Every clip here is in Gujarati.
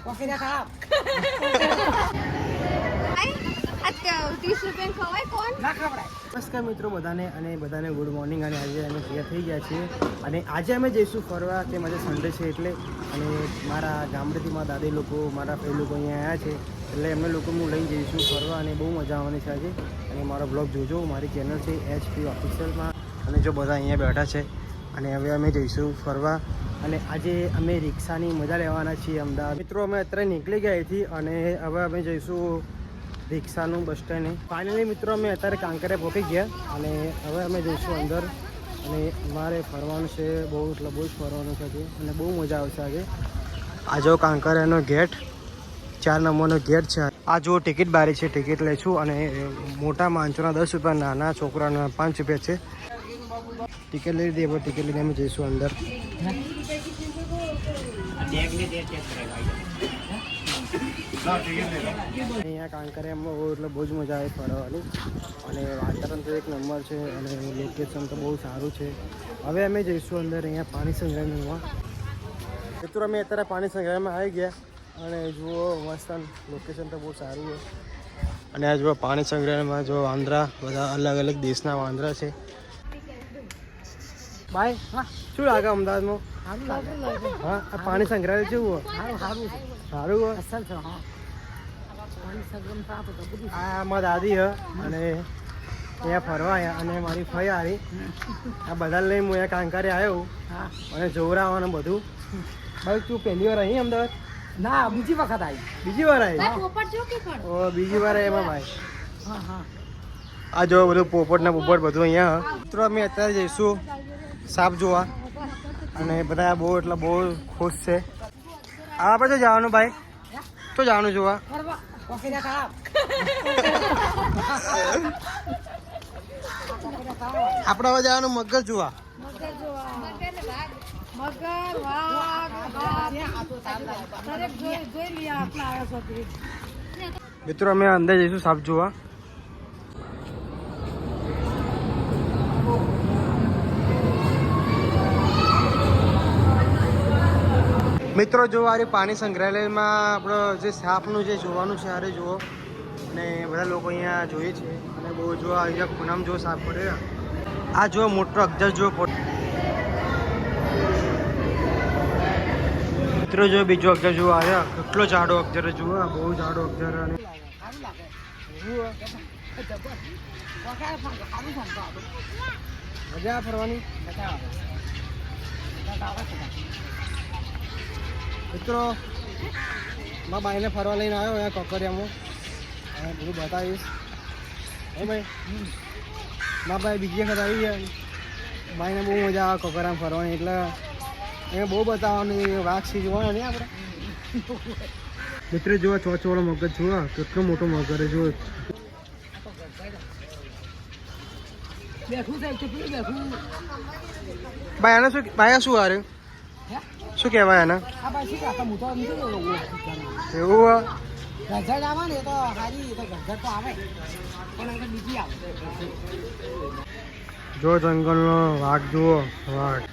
નમસ્કાર મિત્રો બધાને ગુડ મોર્નિંગ. અને આજે અમે તૈયાર થઈ ગયા છીએ અને આજે અમે જઈશું ફરવા. તે આજે સન્ડે છે એટલે અને મારા ગામડેથી મારા દાદી લોકો મારા ભાઈ લોકો અહીંયા આવ્યા છે એટલે એમને લોકો હું લઈને જઈશું ફરવા અને બહુ મજા આવવાની છે આજે. અને મારો બ્લોગ જોજો, મારી ચેનલ છે HP ઓફિશિયલમાં. અને જો બધા અહીંયા બેઠા છે અને હવે અમે જઈશું ફરવા. અને આજે અમે રિક્ષાની મજા લેવાના છીએ અમદાવાદ. મિત્રો અમે અત્યારે નીકળી ગયા અહીંથી અને હવે અમે જઈશું રિક્ષાનું બસ સ્ટેન્ડ. ફાઇનલી મિત્રો અમે અત્યારે કાંકરે પહોંચી ગયા અને હવે અમે જઈશું અંદર. અને મારે ફરવાનું છે બહુ, એટલે બહુ જ ફરવાનું છે અને બહુ મજા આવશે આજે. આ જો કાંકરિયાનો ગેટ, 4 નંબરનો ગેટ છે. આ જો ટિકિટ બારી છે, ટિકિટ લઈશું. અને મોટા માણસોના 10 રૂપિયા, નાના છોકરાના 5 રૂપિયા છે. ટિકિટ લઈ લીધી, હવે ટિકિટ લઈને અમે જઈશું અંદર. અહીંયા કાંકરિયામાં એટલે બહુ જ મજા આવે ફરવાની અને વાતાવરણ તો એક નંબર છે અને લોકેશન તો બહુ સારું છે. હવે અમે જઈશું અંદર અહીંયા પાણી સંગ્રહાલયમાં. મિત્રો અમે અત્યારે પાણી સંગ્રહાલયમાં આવી ગયા અને જુઓ મસ્ત લોકેશન તો બહુ સારું છે. અને આ જુઓ પાણી સંગ્રહાલયમાં જો વાંદરા, બધા અલગ અલગ દેશના વાંદરા છે. ભાઈ શું લાગે અમદાવાદમાં? હા, આ પાણી સંગ્રહાલય કેવું? સારું આ મારા દાદી હ અને અહીંયા ફરવા આવ્યા અને મારી ફઈ આવી. આ બધા લઈને હું અહીંયા કાંકરે આવ્યો અને જોવરાવાનું બધું. ભાઈ તું પહેલી વાર અહીં અમદાવાદ? ના, બીજી વખત આવી. બીજી વાર આવી? ઓ, બીજી વાર એમાં ભાઈ. આ જો બધું પોપટ ને બધું અહીંયા. મિત્રો અમે અત્યારે જઈશું સાપ જોવા અને બધા બહુ એટલે બહુ ખુશ છે. આપણે તો જવાનું ભાઈ, તો જવાનું જોવા. આપણે હવે જવાનું મગર જોવા. મિત્રો અમે અંદર જઈશું સાપ જોવા. મિત્રો જો આ પાણી સંગ્રહાલયમાં આપણો જે સાપનું જે જોવાનું છે અરે જુઓ. અને બધા લોકો અહીંયા જોઈએ છે અને બહુ જો અહીંયા ખૂણામાં જો સાપ પડે. આ જો મોટો અક્ષર જો મિત્રો જો બીજો અક્ષર જુઓ આવ્યા, કેટલો જાડો અક્ષર જુઓ, બહુ જાડો અક્ષર. અને મજા ફરવાની. મિત્રો મારા ભાઈને ફરવા લઈને આવ્યો અહીંયા કાંકરિયામાં. બધું બતાવીશ. હે ભાઈ, મારા ભાઈ બીજી વખત આવી ગયા. ભાઈને બહુ મજા આવે કાંકરિયામાં ફરવાની, એટલે અહીંયા બહુ બતાવવાનું. વાઘ સી જોવાનું નહીં આપણે. મિત્રો જુઓ ચોચવાળો મગજ જુઓ, કેટલો મોટો મગર જુઓ. ભાઈ આને શું, ભાઈ શું હારે શું કહેવાય એના? એવું જો જંગલનો વાઘ જુઓ, વાઘ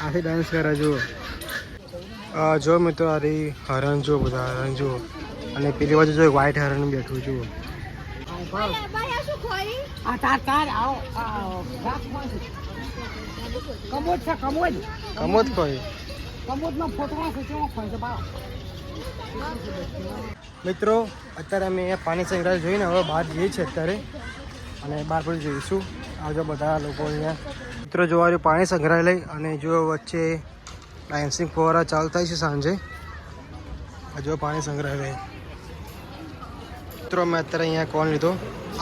આથી ડાન્સ કરે જુઓ. જો મિત્રો આ હરણ જુઓ, બધા હરણ જુઓ. અને પેલી બાજુ જો વ્હાઈટ હરણ બેઠું જુઓ. કમોદ કોઈ મિત્રો અત્યારે અમે અહીંયા પાણી સંગ્રહાલય જોઈને હવે બહાર જઈએ છીએ અત્યારે અને બહાર પણ જોઈશું. આવજો બધા લોકો અહીંયા. મિત્રો જોવાનું પાણી સંગ્રહાલય અને જો વચ્ચે ડાન્સિંગ ફુવારા ચાલુ થાય છે સાંજે. જો પાણી સંગ્રહાલય. મિત્રો મેં અત્યારે અહીંયા કોણ લીધો.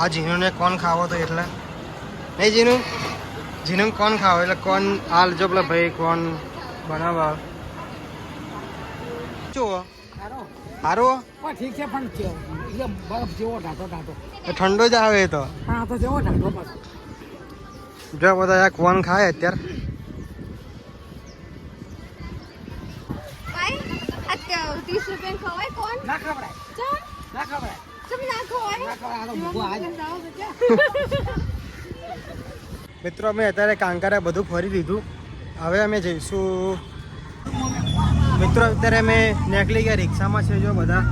આ જીનુને કોણ ખાવો તો એટલે નહીં જીનું, જીનું કોણ ખાવો એટલે કોણ આ જો પેલા ભાઈ કોણ બનાવવા. જુઓ સારો ઠીક છે પણ બરફ જેવો ઢાંટો ઠંડો જ આવે તો. હા તો જેવો ઢાંટો જો બધા કોણ ખાય અત્યારે. મિત્રો અમે અત્યારે કાંકરિયા બધું ફરી લીધું. હવે અમે જઈશું મિત્રો અત્યારે અમે નીકળી ગયા રિક્ષામાં છે જો બધા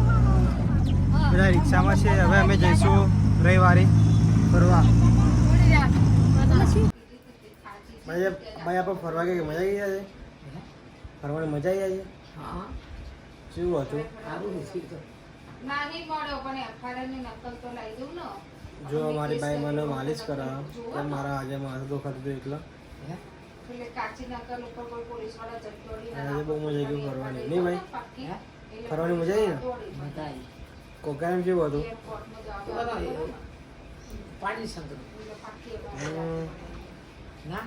રિક્ષામાં છે. હવે અમે જઈશું રવિવારે ફરવા. ભાઈ આપણે ફરવા ગયા મજા આવી ગયા છે? ફરવાની મજા આવી જાય હા છે? શું હતું? સારું નથી તો નાની મળ્યો પણ અખાડાની નકલ તો લઈ દઉં ને. જો અમારી બાઈ મને માલિશ કરાવે તો મારા આજે માથું દુખાતું હતું એટલે હે? એટલે કાચી નકલ ઉપર કોઈ પોલીસવાળા જટોડી આજે બહુ મજા આવી ફરવાની નહીં ભાઈ? હે? ફરવાની મજા આવી ને? મજા આવી કોકાયમ કેવું હતું? પાણી સંતરું ના